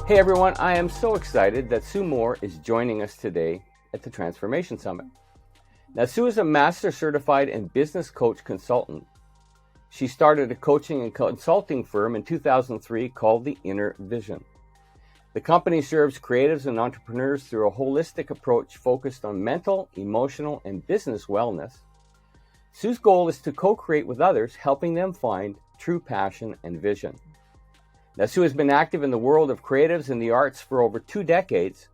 Hey everyone, I am so excited that Sue Mohr is joining us today at the Transformation Summit. Now, Sue is a Master Certified and Business Coach Consultant. She started a coaching and consulting firm in 2003 called The Inner Vision. The company serves creatives and entrepreneurs through a holistic approach focused on mental, emotional, and business wellness. Sue's goal is to co-create with others, helping them find true passion and vision. Now, Sue has been active in the world of creatives and the arts for over 2 decades.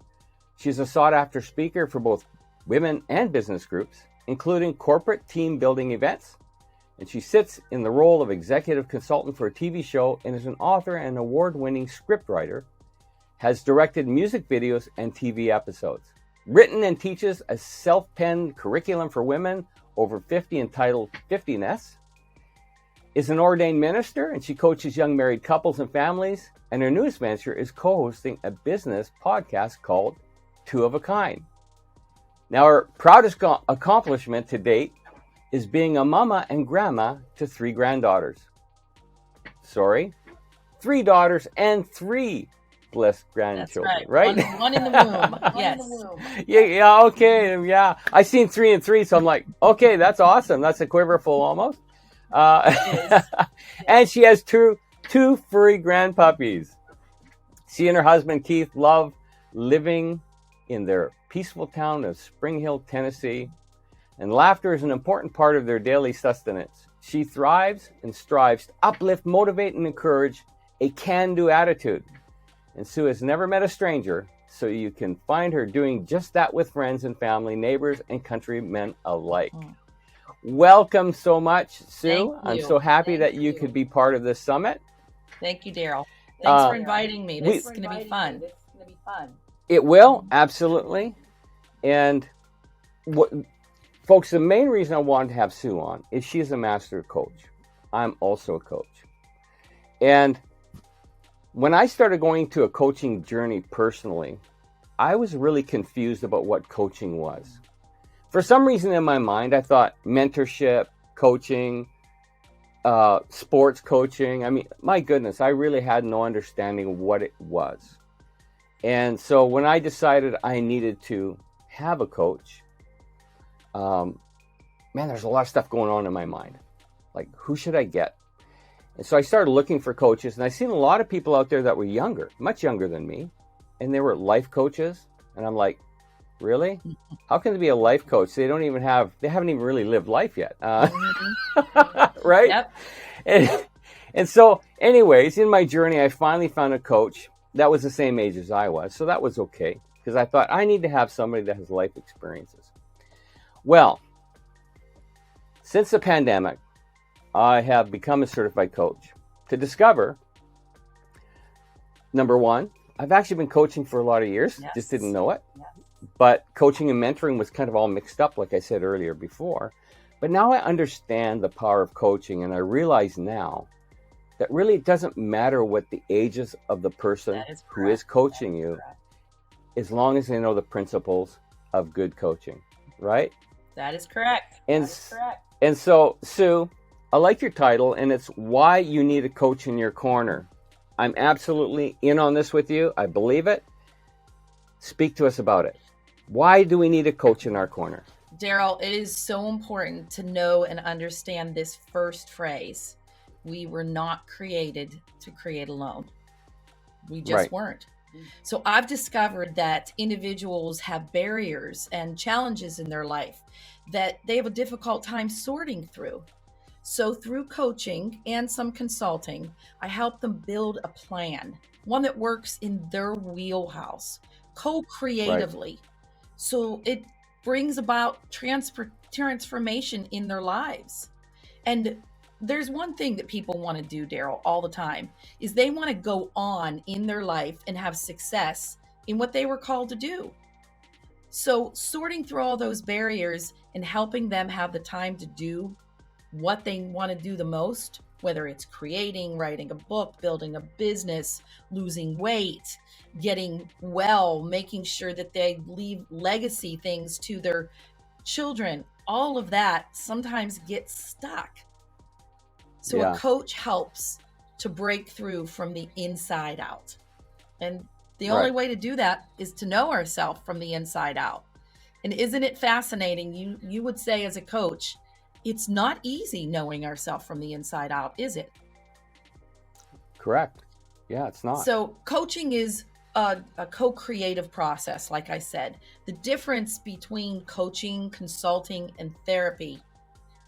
She's a sought-after speaker for both women and business groups, including corporate team building events. And she sits in the role of executive consultant for a TV show and is an author and award-winning scriptwriter, has directed music videos and TV episodes, written and teaches a self-penned curriculum for women over 50 entitled 50ness, is an ordained minister, and she coaches young married couples and families. And her newest venture is co-hosting a business podcast called Two of a Kind. Now, her proudest accomplishment to date is being a mama and grandma to 3 granddaughters. 3 daughters and 3 blessed grandchildren. That's right? One in the womb. Yes. Yeah, okay, yeah. I seen 3 and 3, so I'm like, okay, that's awesome. That's a quiverful almost. And she has two furry grandpuppies. She and her husband Keith love living in their peaceful town of Spring Hill, Tennessee, and laughter is an important part of their daily sustenance. She thrives and strives to uplift, motivate, and encourage a can-do attitude. And Sue has never met a stranger, so you can find her doing just that with friends and family, neighbors, and countrymen alike. Welcome so much, Sue. I'm so happy that you could be part of this summit. Thanks you, Daryl. Thanks for inviting me. This is going to be fun. It will, absolutely. And folks, the main reason I wanted to have Sue on is she's a master coach. I'm also a coach. And when I started going to a coaching journey personally, I was really confused about what coaching was. For some reason in my mind, I thought mentorship, coaching, sports coaching. I mean, my goodness, I really had no understanding of what it was. And so when I decided I needed to have a coach, man, there's a lot of stuff going on in my mind. Like, who should I get? And so I started looking for coaches, and I seen a lot of people out there that were younger, much younger than me, and they were life coaches. And I'm like, really? How can they be a life coach? They haven't even really lived life yet. Right? Yep. And so anyways, in my journey, I finally found a coach that was the same age as I was. So that was okay, because I thought I need to have somebody that has life experiences. Well, since the pandemic, I have become a certified coach to discover, number one, I've actually been coaching for a lot of years, just didn't know it. Yes. But coaching and mentoring was kind of all mixed up, like I said earlier before. But now I understand the power of coaching, and I realize now that really it doesn't matter what the ages of the person who is coaching you, as long as they know the principles of good coaching, right? That is correct. And so, Sue, I like your title, and it's Why You Need a Coach in Your Corner. I'm absolutely in on this with you. I believe it. Speak to us about it. Why do we need a coach in our corner? Daryl, it is so important to know and understand this first phrase. We were not created to create alone. We just weren't. So I've discovered that individuals have barriers and challenges in their life that they have a difficult time sorting through. So through coaching and some consulting, I help them build a plan, one that works in their wheelhouse, co-creatively. Right. So it brings about transformation in their lives. And there's one thing that people want to do, Daryl, all the time, is they want to go on in their life and have success in what they were called to do. So sorting through all those barriers and helping them have the time to do what they want to do the most, whether it's creating, writing a book, building a business, losing weight, getting well, making sure that they leave legacy things to their children, all of that sometimes gets stuck. So a coach helps to break through from the inside out. And The only way to do that is to know ourselves from the inside out. And isn't it fascinating? You would say as a coach, it's not easy knowing ourselves from the inside out, is it? Correct. Yeah, it's not. So coaching is a co-creative process, like I said. The difference between coaching, consulting, and therapy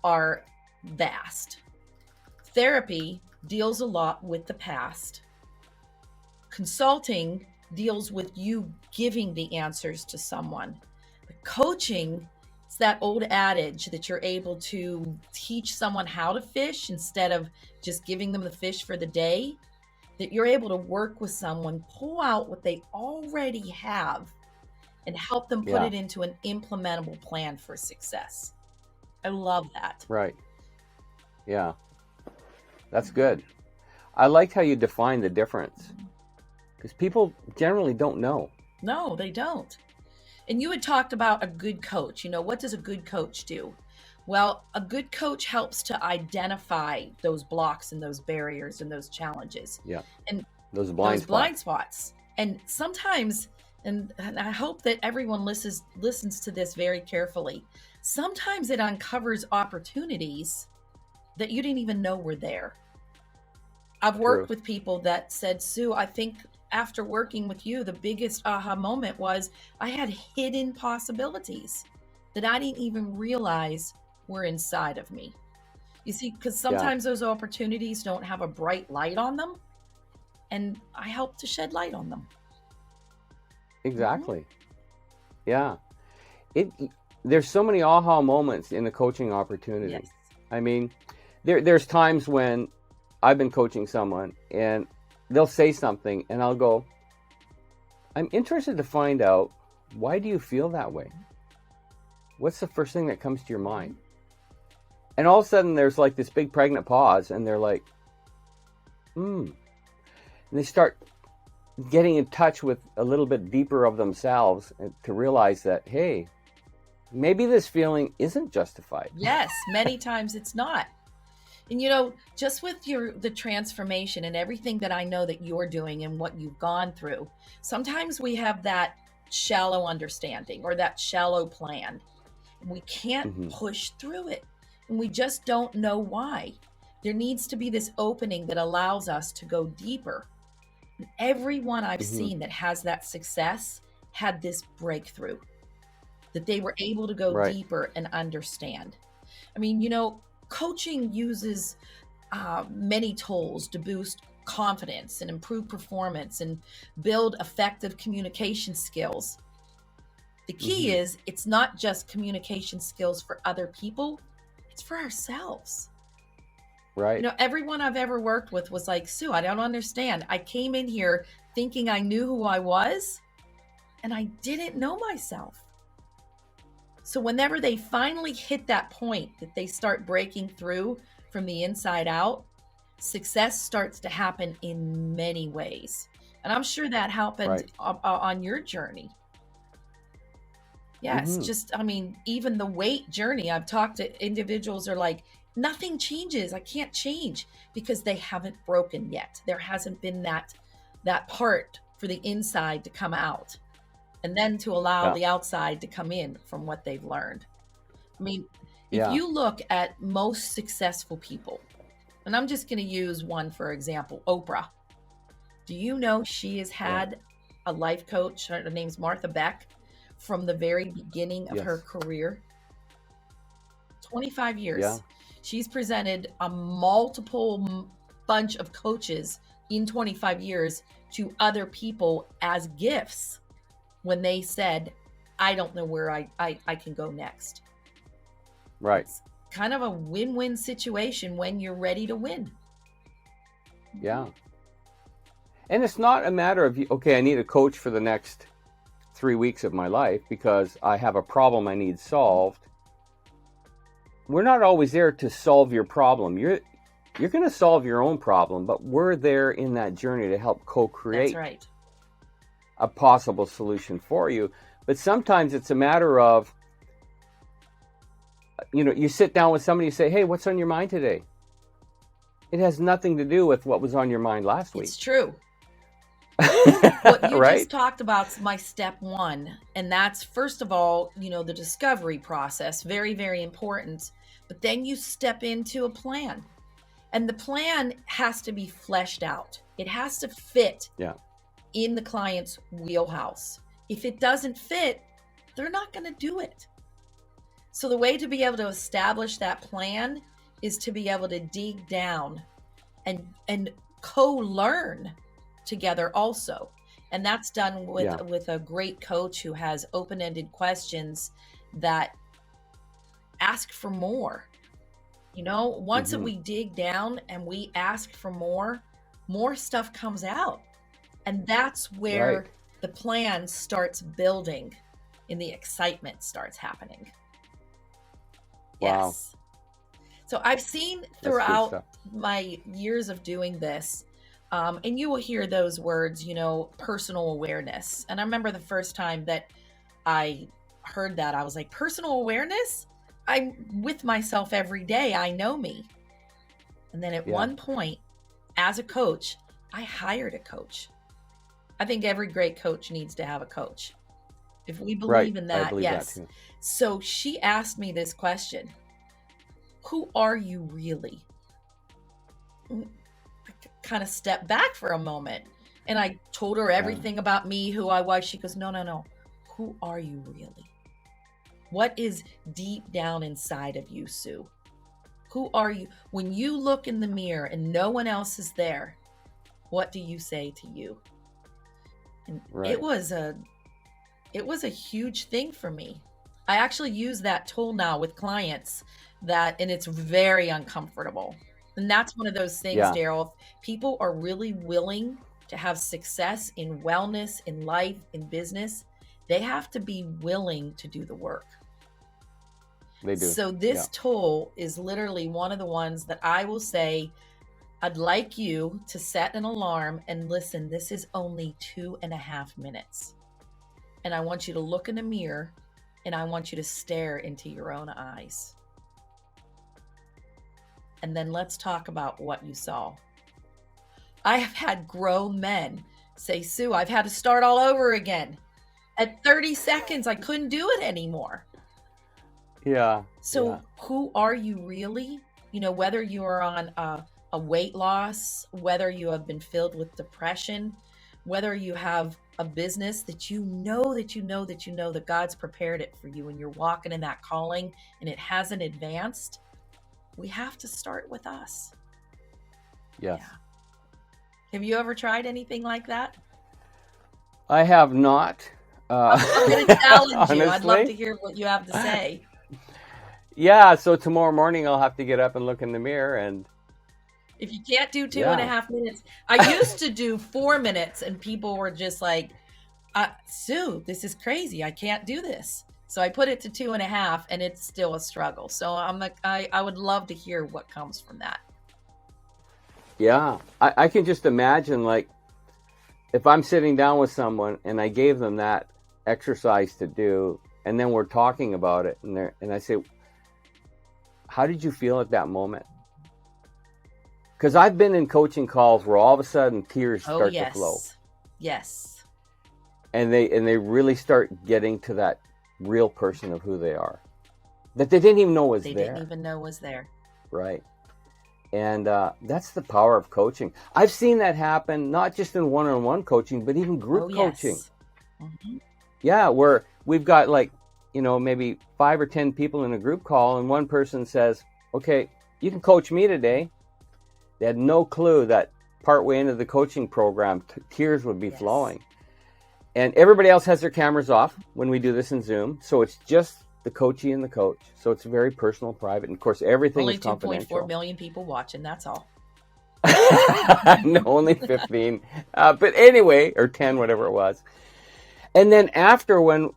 are vast. Therapy deals a lot with the past. Consulting deals with you giving the answers to someone. But coaching, it's that old adage that you're able to teach someone how to fish instead of just giving them the fish for the day, that you're able to work with someone, pull out what they already have, and help them put it into an implementable plan for success. I love that. Right. Yeah. That's good. I liked how you defined the difference, because people generally don't know. No, they don't. And you had talked about a good coach. What does a good coach do? Well, a good coach helps to identify those blocks and those barriers and those challenges. Yeah. And those blind spots. And sometimes, and I hope that everyone listens to this very carefully, sometimes it uncovers opportunities that you didn't even know were there. I've worked with people that said, Sue, I think after working with you, the biggest aha moment was I had hidden possibilities that I didn't even realize were inside of me. You see, because sometimes those opportunities don't have a bright light on them, and I help to shed light on them. Exactly. Yeah. There's so many aha moments in the coaching opportunity. Yes. I mean, there's times when I've been coaching someone and they'll say something and I'll go, I'm interested to find out, why do you feel that way? What's the first thing that comes to your mind? And all of a sudden there's like this big pregnant pause and they're like, And they start getting in touch with a little bit deeper of themselves to realize that, hey, maybe this feeling isn't justified. Yes, many times it's not. And just with the transformation and everything that I know that you're doing and what you've gone through, sometimes we have that shallow understanding or that shallow plan. We can't push through it, and we just don't know why. There needs to be this opening that allows us to go deeper. And everyone I've seen that has that success had this breakthrough, that they were able to go deeper and understand. I mean, coaching uses many tools to boost confidence and improve performance and build effective communication skills. The key is it's not just communication skills for other people, it's for ourselves. Right. Everyone I've ever worked with was like, Sue, I don't understand. I came in here thinking I knew who I was, and I didn't know myself. So whenever they finally hit that point that they start breaking through from the inside out, success starts to happen in many ways. And I'm sure that happened on your journey. Yeah, it's just, even the weight journey, I've talked to individuals are like, nothing changes. I can't change because they haven't broken yet. There hasn't been that part for the inside to come out. And then to allow the outside to come in from what they've learned. If you look at most successful people, and I'm just going to use one for example, Oprah. Do you know she has had a life coach? Her name's Martha Beck, from the very beginning of her career. 25 years. Yeah. She's presented a multiple bunch of coaches in 25 years to other people as gifts. When they said, I don't know where I can go next. Right. It's kind of a win-win situation when you're ready to win. Yeah. And it's not a matter of, okay, I need a coach for the next 3 weeks of my life because I have a problem I need solved. We're not always there to solve your problem. You're going to solve your own problem, but we're there in that journey to help co-create. That's right. A possible solution for you. But sometimes it's a matter of, you sit down with somebody and say, hey, what's on your mind today? It has nothing to do with what was on your mind last week. It's true. What you Right? just talked about is my step one. And that's, first of all, the discovery process, very, very important. But then you step into a plan. And the plan has to be fleshed out. It has to fit Yeah. in the client's wheelhouse. If it doesn't fit, they're not going to do it. So the way to be able to establish that plan is to be able to dig down and co-learn together also. And that's done with a great coach who has open-ended questions that ask for more. Once that we dig down and we ask for more stuff comes out. And that's where the plan starts building and the excitement starts happening. Wow. Yes. So I've seen throughout my years of doing this, and you will hear those words, personal awareness. And I remember the first time that I heard that, I was like, personal awareness? I'm with myself every day. I know me. And then at one point, as a coach, I hired a coach. I think every great coach needs to have a coach. If we believe in that, yes. That so she asked me this question: who are you really? I kind of stepped back for a moment and I told her everything about me, who I was. She goes, no. Who are you really? What is deep down inside of you, Sue? Who are you? When you look in the mirror and no one else is there, what do you say to you? And it was a huge thing for me. I actually use that tool now with clients and it's very uncomfortable. And that's one of those things, Daryl. People are really willing to have success in wellness, in life, in business. They have to be willing to do the work. They do. So this tool is literally one of the ones that I will say, I'd like you to set an alarm and listen, this is only 2.5 minutes. And I want you to look in a mirror and I want you to stare into your own eyes. And then let's talk about what you saw. I have had grown men say, Sue, I've had to start all over again. At 30 seconds, I couldn't do it anymore. Yeah. So who are you really? Whether you are on a weight loss, whether you have been filled with depression, whether you have a business that that God's prepared it for you and you're walking in that calling and it hasn't advanced, we have to start with us. Yes. Yeah. Have you ever tried anything like that? I have not. I'm going to challenge you. I'd love to hear what you have to say. Yeah, so tomorrow morning I'll have to get up and look in the mirror, and if you can't do 2.5 minutes, I used to do 4 minutes and people were just like, Sue, this is crazy. I can't do this. So I put it to 2.5 and it's still a struggle. So I would love to hear what comes from that. Yeah, I can just imagine, like, if I'm sitting down with someone and I gave them that exercise to do, and then we're talking about it, and I say, how did you feel at that moment? Because I've been in coaching calls where all of a sudden tears start to flow. Yes. And they really start getting to that real person of who they are, that they didn't even know was there. They didn't even know was there. Right. And that's the power of coaching. I've seen that happen, not just in one-on-one coaching, but even group coaching. Mm-hmm. Yeah, where we've got maybe 5 or 10 people in a group call, and one person says, okay, you can coach me today. They had no clue that partway into the coaching program, tears would be flowing. And everybody else has their cameras off when we do this in Zoom. So it's just the coachee and the coach. So it's very personal, private. And of course, everything is confidential. Only 2.4 million people watching, that's all. No, only 15. But anyway, or 10, whatever it was. And then after, when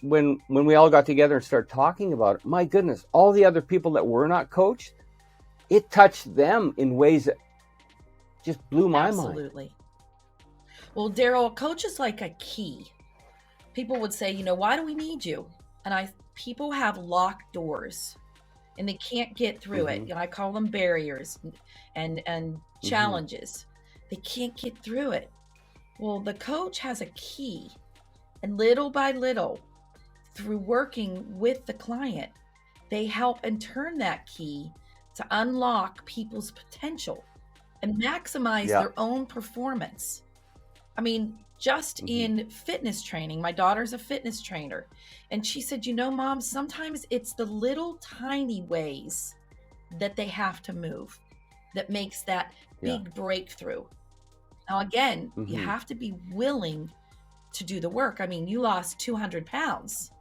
we all got together and started talking about it, my goodness, all the other people that were not coached, it touched them in ways that just blew my mind. Absolutely. Well, Daryl, a coach is like a key. People would say, why do we need you? And people have locked doors and they can't get through it. I call them barriers and challenges. They can't get through it. Well, the coach has a key, and little by little, through working with the client, they help and turn that key to unlock people's potential and maximize Yeah. their own performance. I mean, just in fitness training, my daughter's a fitness trainer, and she said, Mom, sometimes it's the little tiny ways that they have to move that makes that Yeah. big breakthrough. Now, again, you have to be willing to do the work. I mean, you lost 200 pounds.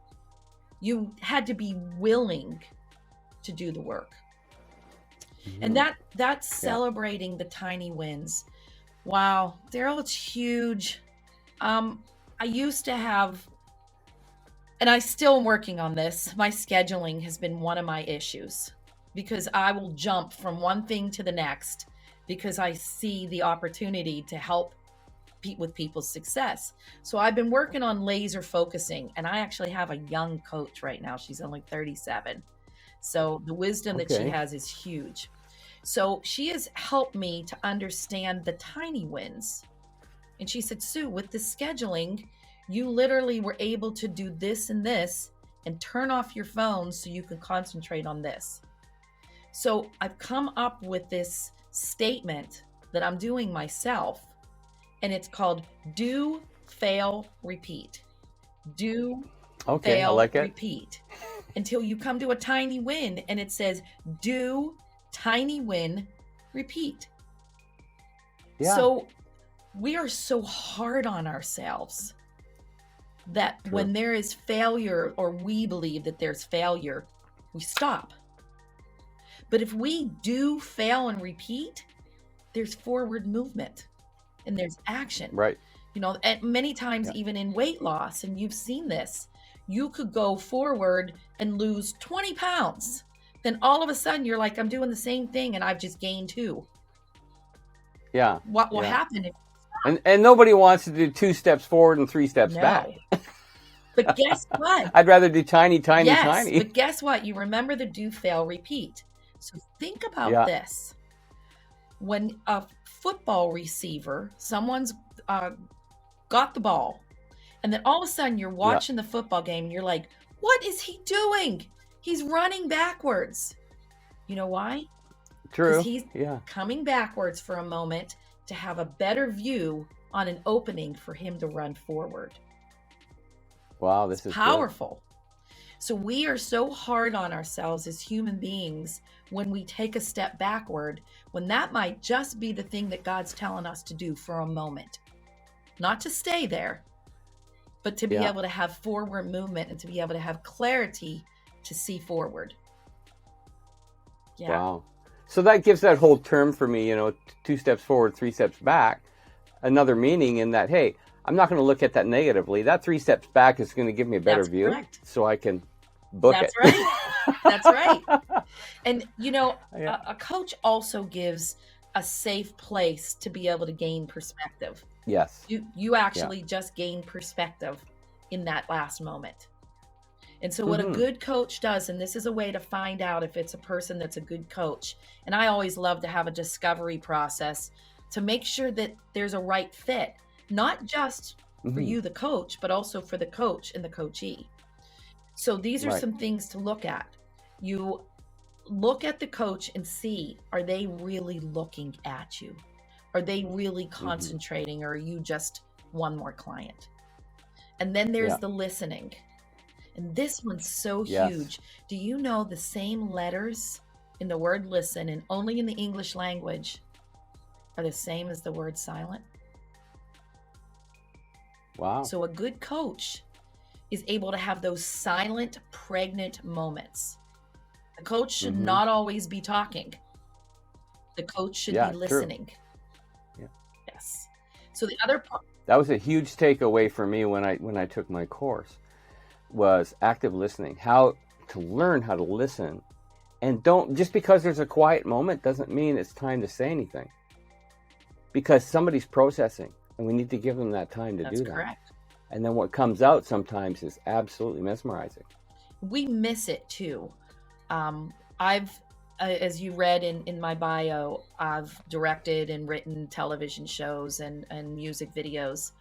You had to be willing to do the work. And that's celebrating the tiny wins. Wow, Daryl, it's huge. I used to have, and I still am working on this. My scheduling has been one of my issues because I will jump from one thing to the next because I see the opportunity to help with people's success. So I've been working on laser focusing, and I actually have a young coach right now. She's only 37. So the wisdom that she has is huge. So she has helped me to understand the tiny wins. And she said, Sue, with the scheduling, you literally were able to do this and turn off your phone so you can concentrate on this. So I've come up with this statement that I'm doing myself, and it's called do, fail, repeat. Do, fail, I like it. repeat until you come to a tiny win, and it says do, tiny win, repeat. Yeah. So we are so hard on ourselves that when there is failure, or we believe that there's failure, we stop. But if we do, fail, and repeat, there's forward movement and there's action. Right. And many times even in weight loss, and you've seen this, you could go forward and lose 20 pounds. Then all of a sudden you're like, I'm doing the same thing and I've just gained 2. Yeah. What will happen if and nobody wants to do 2 steps forward and 3 steps back. But guess what? I'd rather do tiny. But guess what? You remember the do, fail, repeat. So think about this. When a football receiver, someone's got the ball, and then all of a sudden you're watching the football game and you're like, what is he doing? He's running backwards. You know why? True. Because he's coming backwards for a moment to have a better view on an opening for him to run forward. Wow, this is powerful. Good. So we are so hard on ourselves as human beings when we take a step backward, when that might just be the thing that God's telling us to do for a moment. Not to stay there, but to be able to have forward movement and to be able to have clarity to see forward. Yeah. Wow. So that gives that whole term for me, 2 steps forward, 3 steps back, another meaning in that, hey, I'm not going to look at that negatively. That 3 steps back is going to give me a better view. Correct. So I can book it. That's right. That's right. And, a coach also gives a safe place to be able to gain perspective. Yes. You actually just gain perspective in that last moment. And so what a good coach does, and this is a way to find out if it's a person that's a good coach, and I always love to have a discovery process to make sure that there's a right fit, not just for you, the coach, but also for the coach and the coachee. So these are some things to look at. You look at the coach and see, are they really looking at you? Are they really concentrating, or are you just one more client? And then there's the listening. And this one's so huge. Do you know the same letters in the word listen and only in the English language are the same as the word silent? Wow. So a good coach is able to have those silent, pregnant moments. The coach should not always be talking. The coach should be listening. Yeah. Yes. So the other part. That was a huge takeaway for me when I took my course, was active listening. How to learn how to listen, and don't just because there's a quiet moment doesn't mean it's time to say anything. Because somebody's processing, and we need to give them that time to do that. That's correct. And then what comes out sometimes is absolutely mesmerizing. We miss it too. I've as you read in my bio, I've directed and written television shows and music videos.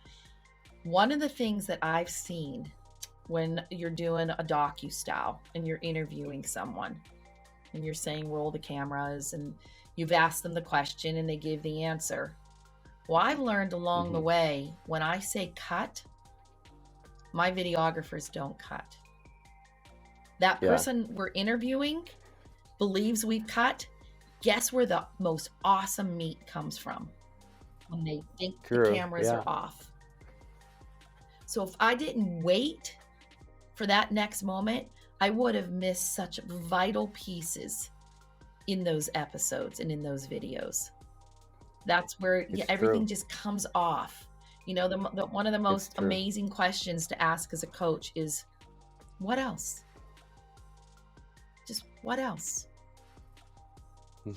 One of the things that I've seen when you're doing a docu-style and you're interviewing someone and you're saying roll the cameras and you've asked them the question and they give the answer. Well, I've learned along the way, when I say cut, my videographers don't cut. That person we're interviewing believes we've cut. Guess where the most awesome meat comes from? When they think the cameras are off. So if I didn't wait for that next moment, I would have missed such vital pieces in those episodes and in those videos. That's where everything just comes off. You know, one of the most amazing questions to ask as a coach is, what else? Just what else?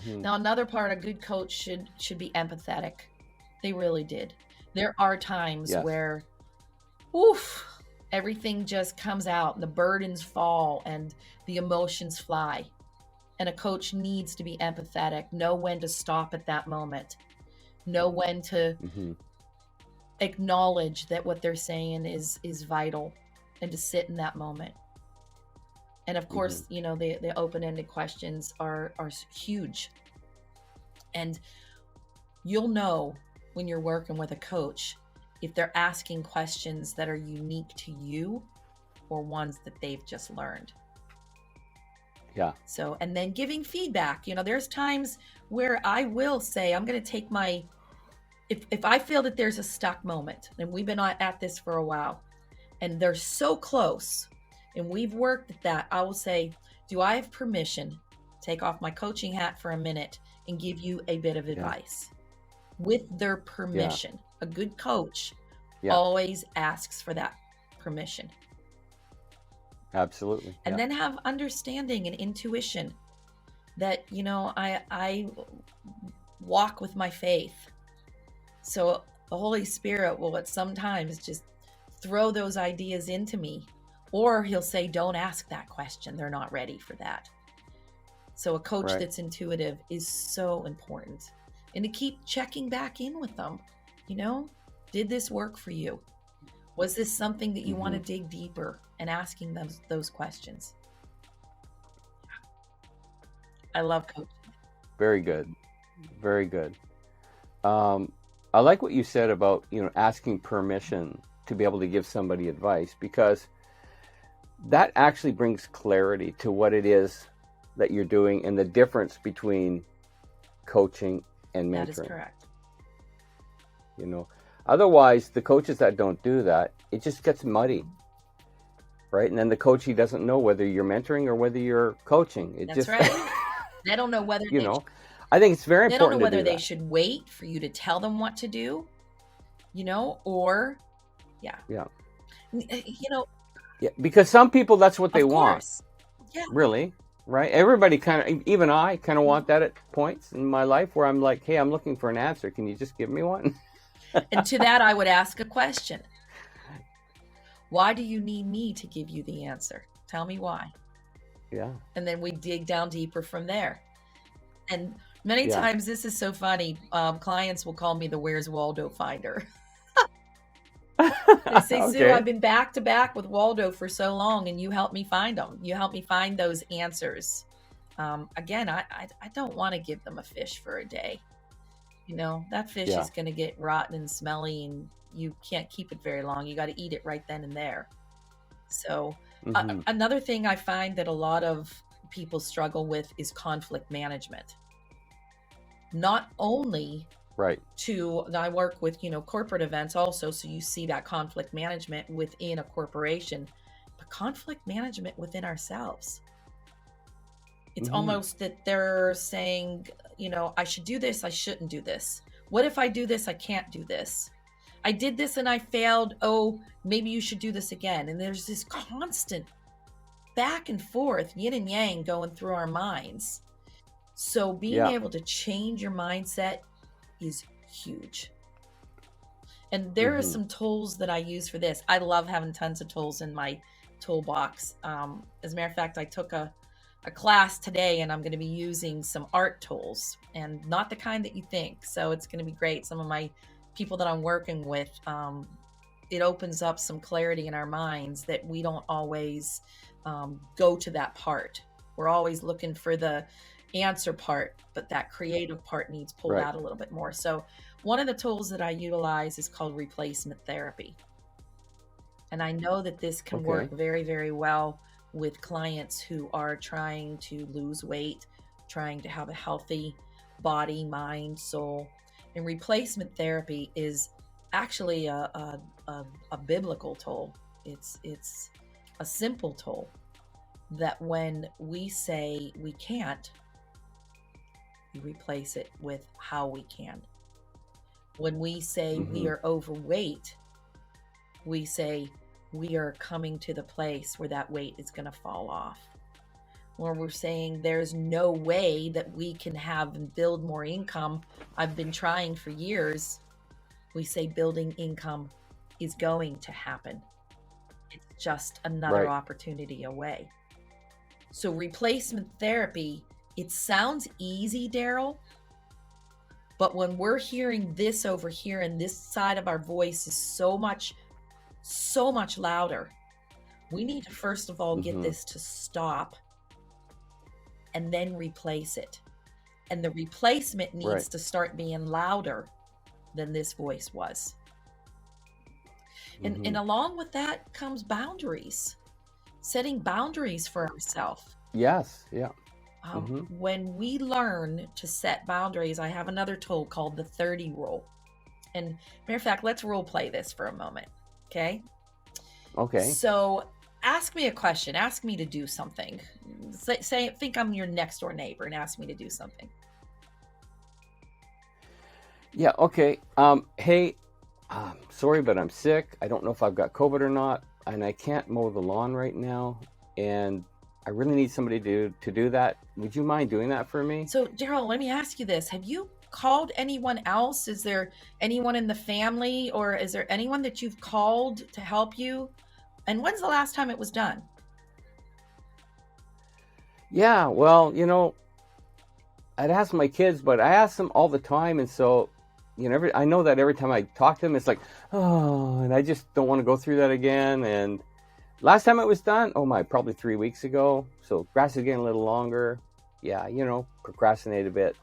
Now, another part, a good coach should be empathetic. They really did. There are times where, everything just comes out and the burdens fall and the emotions fly. And a coach needs to be empathetic, know when to stop at that moment, know when to acknowledge that what they're saying is vital, and to sit in that moment. And of course, you know, the open-ended questions are huge. And you'll know when you're working with a coach if they're asking questions that are unique to you or ones that they've just learned. Yeah. So, and then giving feedback. You know, there's times where I will say, I'm going to take my, if I feel that there's a stuck moment, and we've been at this for a while, and they're so close, and we've worked at that, I will say, do I have permission, take off my coaching hat for a minute and give you a bit of advice with their permission? A good coach always asks for that permission. Absolutely. And then have understanding and intuition that, you know, I walk with my faith. So the Holy Spirit will at sometimes just throw those ideas into me, or he'll say, don't ask that question. They're not ready for that. So a coach that's intuitive is so important. And to keep checking back in with them, you know, did this work for you? Was this something that you want to dig deeper, and asking them those questions? I love coaching. Very good. Very good. I like what you said about, you know, asking permission to be able to give somebody advice, because that actually brings clarity to what it is that you're doing and the difference between coaching and mentoring. That is correct. You know, otherwise the coaches that don't do that, it just gets muddy, right? And then the coach, he doesn't know whether you're mentoring or whether you're coaching. That's right. They don't know whether you know. I think it's very important. They don't know whether to do they that. should wait for you to tell them what to do, you know, or you know. Yeah, because some people, that's what they want. Yeah. Really, right? Everybody kind of, even I kind of want that at points in my life where I'm like, hey, I'm looking for an answer. Can you just give me one? And to that, I would ask a question. Why do you need me to give you the answer? Tell me why. Yeah. And then we dig down deeper from there. And many times, this is so funny. Clients will call me the Where's Waldo finder. They say, Sue, I've been back to back with Waldo for so long, and you help me find them. You help me find those answers. Again, I don't want to give them a fish for a day. You know, that fish is going to get rotten and smelly, and you can't keep it very long. You got to eat it right then and there. So another thing I find that a lot of people struggle with is conflict management. Not only I work with, you know, corporate events also, so you see that conflict management within a corporation, but conflict management within ourselves. It's almost that they're saying, you know, I should do this, I shouldn't do this. What if I do this, I can't do this? I did this and I failed. Oh, maybe you should do this again. And there's this constant back and forth, yin and yang, going through our minds. So being able to change your mindset is huge. And there are some tools that I use for this. I love having tons of tools in my toolbox. As a matter of fact, I took a a class today, and I'm going to be using some art tools, and not the kind that you think. So it's going to be great. Some of my people that I'm working with, it opens up some clarity in our minds that we don't always go to that part. We're always looking for the answer part, but that creative part needs pulled Right. out a little bit more. So one of the tools that I utilize is called replacement therapy. And I know that this can Okay. work very, very well with clients who are trying to lose weight, trying to have a healthy body, mind, soul. And replacement therapy is actually a biblical tool. It's a simple tool that when we say we can't, we replace it with how we can. When we say we are overweight, we say we are coming to the place where that weight is going to fall off. When we're saying there's no way that we can have and build more income, I've been trying for years, we say building income is going to happen. It's just another Right. opportunity away. So replacement therapy, it sounds easy, Daryl, but when we're hearing this over here and this side of our voice is so much louder, we need to first of all get this to stop and then replace it. And the replacement needs Right. to start being louder than this voice was. And along with that comes boundaries, setting boundaries for ourselves. Yes. Yeah. When we learn to set boundaries, I have another tool called the 30 rule. And matter of fact, let's role play this for a moment. Okay. Okay. So ask me a question. Ask me to do something. Think I'm your next door neighbor and ask me to do something. Yeah. Okay. Hey, sorry, but I'm sick. I don't know if I've got COVID or not, and I can't mow the lawn right now. And I really need somebody to do that. Would you mind doing that for me? So, Daryl, let me ask you this. Have you called anyone else? Is there anyone in the family, or is there anyone that you've called to help you? And when's the last time it was done? Yeah. Well, I'd ask my kids, but I ask them all the time, and so, I know that every time I talk to them, it's like, oh, and I just don't want to go through that again. And last time it was done, probably 3 weeks ago. So grass is getting a little longer. Yeah, procrastinate a bit.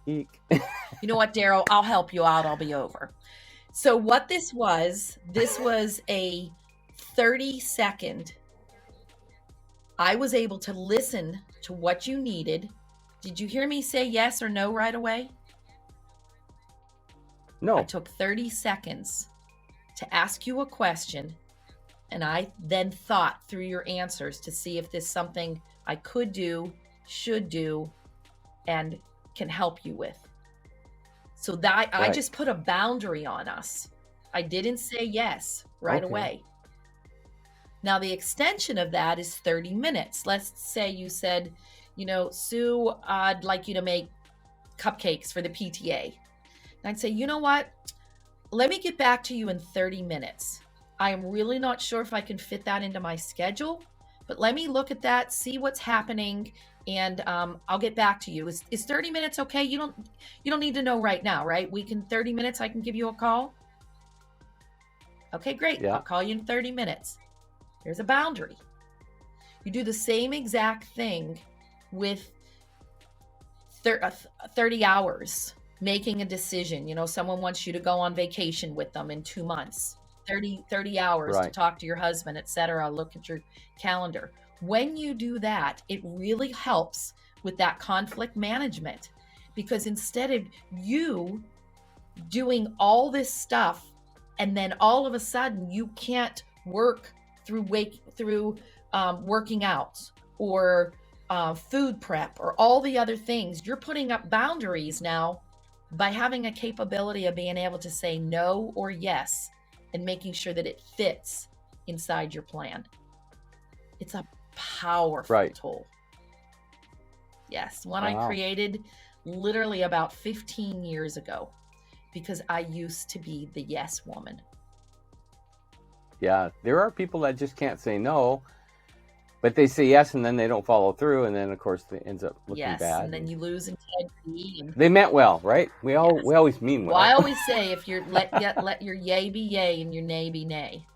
Eek. You know what, Daryl? I'll help you out. I'll be over. So what this was a 30-second. I was able to listen to what you needed. Did you hear me say yes or no right away? No. I took 30 seconds to ask you a question, and I then thought through your answers to see if this is something I could do, should do, and can help you with. So that I just put a boundary on us. I didn't say yes right away. Now the extension of that is 30 minutes. Let's say you said, Sue, I'd like you to make cupcakes for the PTA. And I'd say, you know what? Let me get back to you in 30 minutes. I am really not sure if I can fit that into my schedule, but let me look at that, see what's happening, and I'll get back to you. Is 30 minutes okay? You don't need to know right now, right? 30 minutes, I can give you a call? Okay, great. Yeah. I'll call you in 30 minutes. There's a boundary. You do the same exact thing with 30 hours, making a decision. Someone wants you to go on vacation with them in 2 months. 30 hours to talk to your husband, etc. Look at your calendar. When you do that, it really helps with that conflict management, because instead of you doing all this stuff and then all of a sudden you can't work through working out or food prep or all the other things, you're putting up boundaries now by having a capability of being able to say no or yes and making sure that it fits inside your plan. It's a powerful tool. Yes, one I created literally about 15 years ago because I used to be the yes woman. Yeah, there are people that just can't say no. But they say yes, and then they don't follow through, and then of course it ends up looking Yes, bad. and then you lose integrity. And They meant well, right? We yes. always mean well. Well, I always say if you're let your yay be yay and your nay be nay.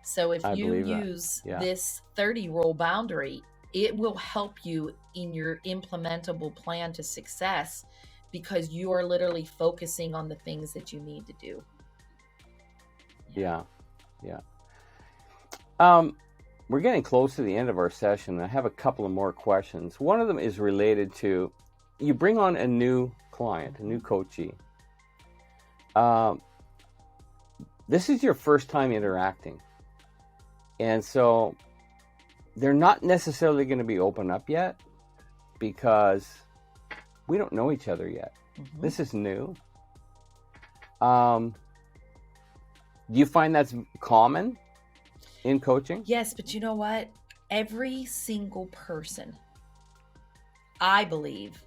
So if you use this 30 rule boundary, it will help you in your implementable plan to success, because you are literally focusing on the things that you need to do. Yeah. We're getting close to the end of our session. I have a couple of more questions. One of them is related to, you bring on a new client, a new coachee. This is your first time interacting. And so they're not necessarily going to be open up yet, because we don't know each other yet. Mm-hmm. This is new. Do you find that's common in coaching? Yes, but you know what? Every single person, I believe,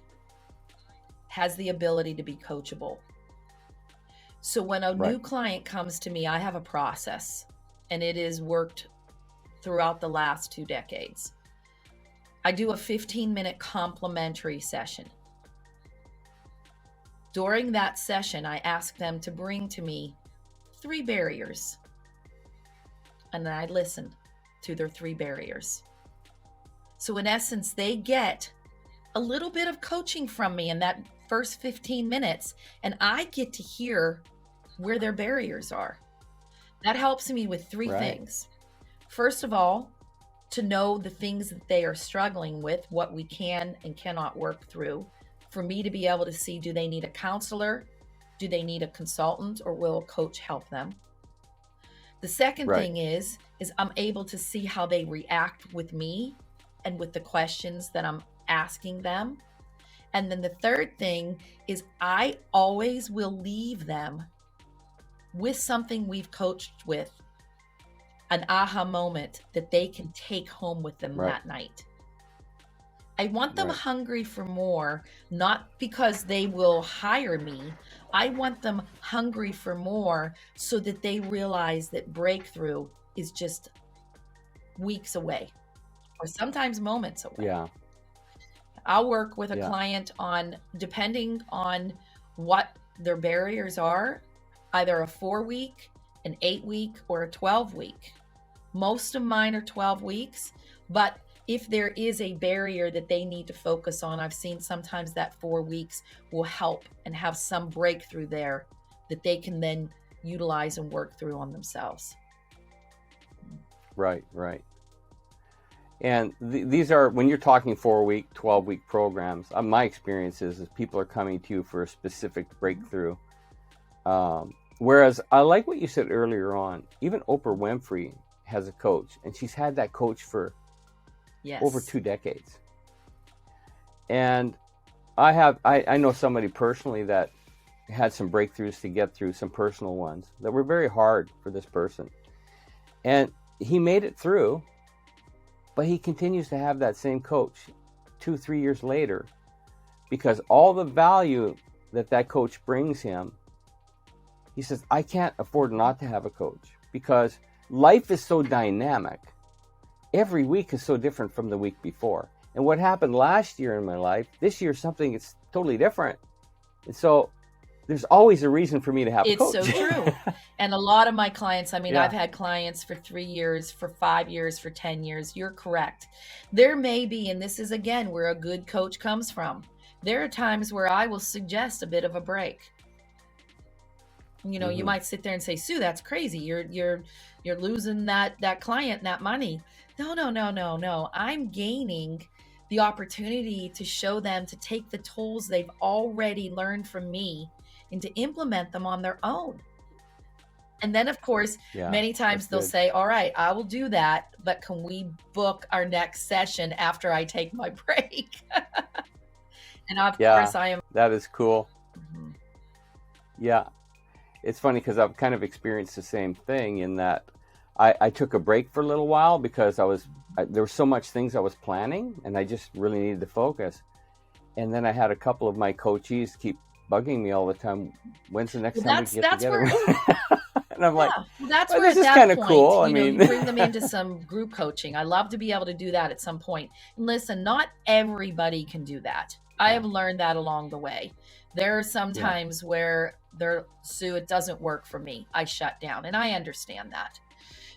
has the ability to be coachable. So when a new client comes to me, I have a process, and it is worked throughout the last 2 decades. I do a 15-minute complimentary session. During that session, I ask them to bring to me 3 barriers. And then I listen to their 3 barriers. So in essence, they get a little bit of coaching from me in that first 15 minutes, and I get to hear where their barriers are. That helps me with 3 things. First of all, to know the things that they are struggling with, what we can and cannot work through, for me to be able to see, do they need a counselor? Do they need a consultant, or will a coach help them? The second thing is I'm able to see how they react with me and with the questions that I'm asking them. And then the third thing is I always will leave them with something we've coached with, an aha moment that they can take home with them that night. I want them hungry for more, not because they will hire me. I want them hungry for more so that they realize that breakthrough is just weeks away, or sometimes moments away. Yeah. I'll work with a client on, depending on what their barriers are, either a 4-week, an 8-week, or a 12-week. Most of mine are 12 weeks, but if there is a barrier that they need to focus on, I've seen sometimes that 4 weeks will help and have some breakthrough there that they can then utilize and work through on themselves. Right. And these are, when you're talking 4-week, 12-week programs, my experience is people are coming to you for a specific breakthrough. Whereas I like what you said earlier on, even Oprah Winfrey has a coach, and she's had that coach for over 2 decades. And I know somebody personally that had some breakthroughs to get through, some personal ones that were very hard for this person. And he made it through, but he continues to have that same coach 2-3 years later, because all the value that coach brings him, he says, I can't afford not to have a coach, because life is so dynamic. Every week is so different from the week before. And what happened last year in my life, this year something is totally different. And so there's always a reason for me to have a coach. It's so true. And a lot of my clients, I've had clients for 3 years, for 5 years, for 10 years. You're correct. There may be, and this is again where a good coach comes from, there are times where I will suggest a bit of a break. You might sit there and say, Sue, that's crazy. You're losing that client, that money. No. I'm gaining the opportunity to show them to take the tools they've already learned from me and to implement them on their own. And then, of course, many times they'll say, all right, I will do that, but can we book our next session after I take my break? And of course I am. That is cool. Mm-hmm. Yeah. It's funny because I've kind of experienced the same thing in that I took a break for a little while because there were so much things I was planning and I just really needed to focus. And then I had a couple of my coachees keep bugging me all the time. When's the next time we get together? And And I'm like, Yeah, well, that's well, where this at is that kind of point, cool. I you mean, bring them into some group coaching. I love to be able to do that at some point. And listen, not everybody can do that. I yeah, have learned that along the way. There are some yeah, times where Sue, it doesn't work for me. I shut down, and I understand that.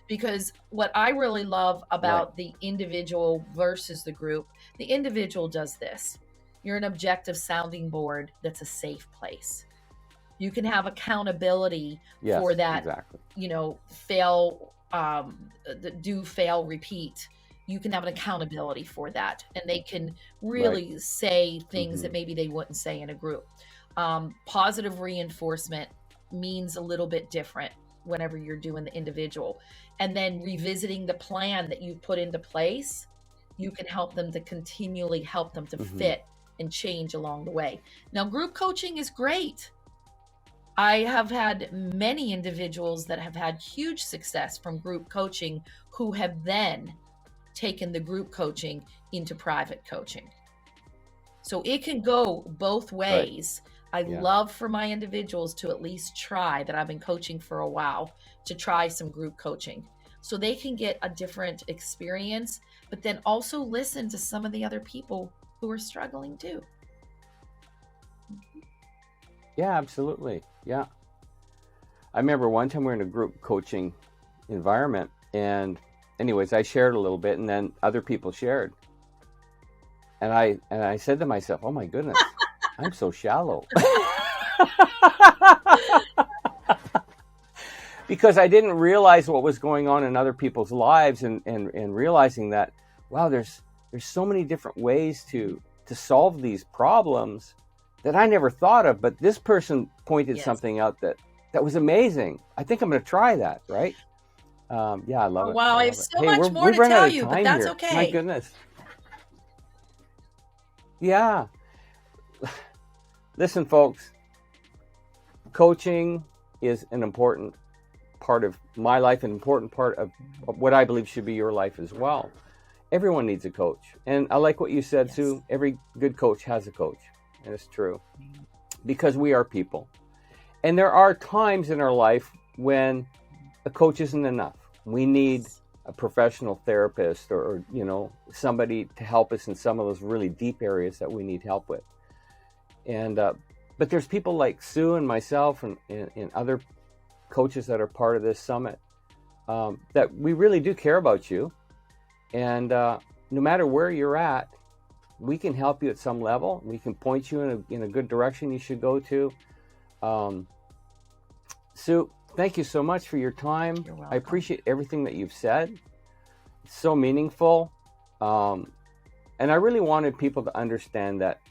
Because what I really love right, about the individual versus the group, the individual does this. You're an objective sounding board that's a safe place. You can have accountability for yes, that, exactly, fail, do, fail, repeat. You can have an accountability for that, and they can right, really say things hmm that maybe they wouldn't say in a group. Positive reinforcement means a little bit different whenever you're doing the individual. And then revisiting the plan that you've put into place, you can help them to continually help them to hmm fit and change along the way. Now, group coaching is great. I have had many individuals that have had huge success from group coaching who have then taken the group coaching into private coaching. So it can go both right, ways. I yeah, love for my individuals to at least try, that I've been coaching for a while, to try some group coaching so they can get a different experience, but then also listen to some of the other people who are struggling too. yeah, absolutely, yeah. I remember one time we were in a group coaching environment, and anyways, I shared a little bit, and then other people shared, and I said to myself, "Oh my goodness, I'm so shallow," because I didn't realize what was going on in other people's lives, and realizing that, wow, there's so many different ways to solve these problems that I never thought of, but this person pointed Yes. something out that was amazing. I think I'm going to try that, right? Yeah, I love Oh, it. wow. I I have love it. so Hey, much more we've to run out tell of you, but time that's here. My okay. goodness. Yeah. Listen, folks, coaching is an important part of my life, an important part of what I believe should be your life as well. Everyone needs a coach. And I like what you said, Yes. Sue. Every good coach has a coach. And it's true. Because we are people. And there are times in our life when a coach isn't enough. We need a professional therapist, or somebody to help us in some of those really deep areas that we need help with. And but there's people like Sue and myself and other coaches that are part of this summit, that we really do care about you. And no matter where you're at, we can help you at some level. We can point you in a good direction you should go to. Sue, thank you so much for your time. You're welcome. I appreciate everything that you've said. It's so meaningful. And I really wanted people to understand that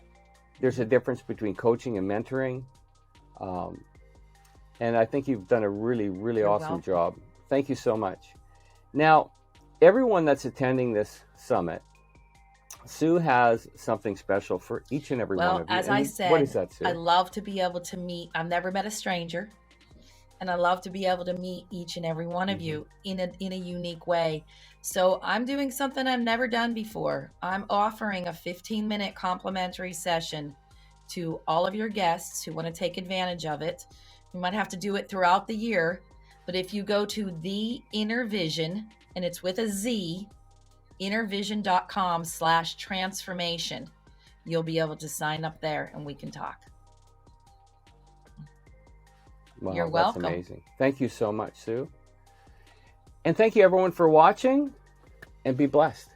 there's a difference between coaching and mentoring. And I think you've done a really, really You're awesome welcome. job. Thank you so much. Now, everyone that's attending this summit, Sue has something special for each and every one Well, of you. as And I what is said, that, Sue? I love to be able to meet. I've never met a stranger, and I love to be able to meet each and every one of you in a unique way. So I'm doing something I've never done before. I'm offering a 15-minute complimentary session to all of your guests who want to take advantage of it. You might have to do it throughout the year, but if you go to The Inner Vision, and it's with a Z, innervision.com/transformation, you'll be able to sign up there and we can talk. Wow, You're that's welcome. amazing. Thank you so much, Sue. And thank you, everyone, for watching, and be blessed.